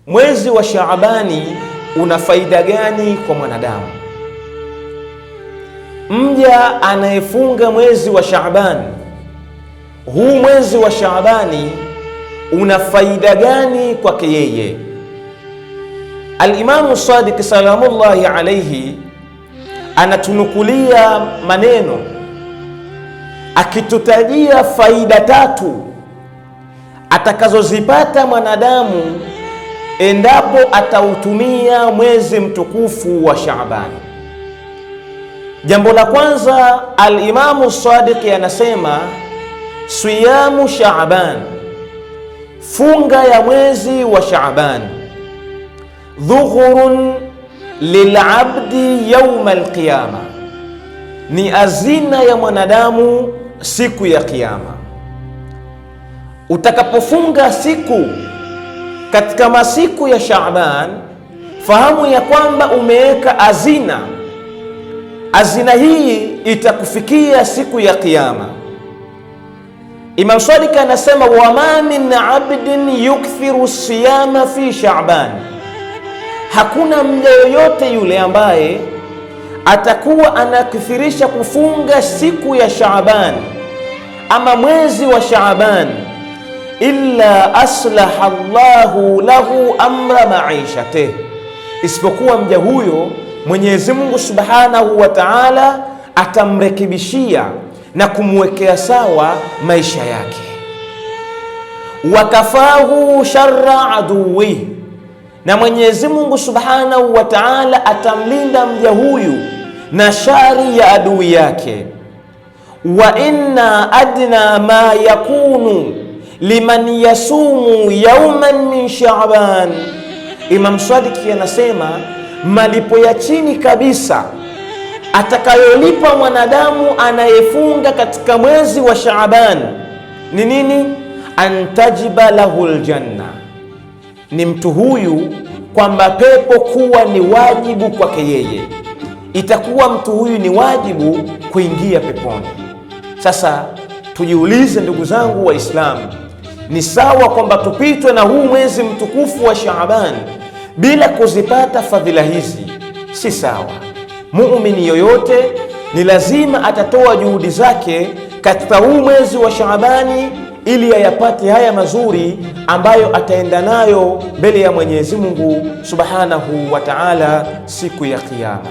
mwezi wa Shaabani una faida gani kwa mwanadamu? Mja anayefunga mwezi wa Shaabani, huu mwezi wa Shaabani una faida gani kwake yeye? Al-Imamu Sadiq salamullahi alayhi anatunukulia maneno akitutajia faida tatu atakazozipata mwanadamu endapo atautumia mwezi mtukufu wa Shaabani. Jambo la kwanza, Al-Imamu Sadiq anasema siyamu Shaaban, funga ya mwezi wa Shaaban, dhughurun lilabdi yauma alqiyama, ni azina ya mwanadamu siku ya Kiyama. Utakapofunga siku katika masiku ya Shaaban, fahamu ya kwamba umeweka azina. Azina hii itakufikia siku ya Kiyama. Imam Sadiq anasema wama min abdin yukthiru siyama fi Shaaban, hakuna mja yoyote yule ambaye atakuwa anakithirisha kufunga siku ya Shaaban ama mwezi wa Shaaban, illa aslaha Allahu lahu amra maishatih, isipokuwa mja huyo Mwenyezi Mungu Subhanahu wa Ta'ala atamrekebishia na kumwekea sawa maisha yake. Wakafahu sharra aduwi, na Mwenyezi Mungu Subhanahu wa Ta'ala atamlinda mja huyu na shari ya adui yake. Wa inna adna ma yakunu liman yasumu yawman min Shaaban, Imam Sadiq anasema malipo ya chini kabisa atakayolipa mwanadamu anayefunga katika mwezi wa Shaaban ni nini? Antajiba lahul janna, ni mtu huyu kwamba pepo kuwa ni wajibu kwake yeye, itakuwa mtu huyu ni wajibu kuingia peponi. Sasa tujiulize ndugu zangu Waislamu, ni sawa kwamba tupitwe na huu mwezi mtukufu wa Shaaban bila kuzipata fadhila hizi? Si sawa. Muumini yoyote ni lazima atatoa juhudi zake katika huu mwezi wa Shaabani ili ayapate haya mazuri ambayo ataenda nayo mbele ya Mwenyezi Mungu Subhanahu wa Ta'ala siku ya Kiyama.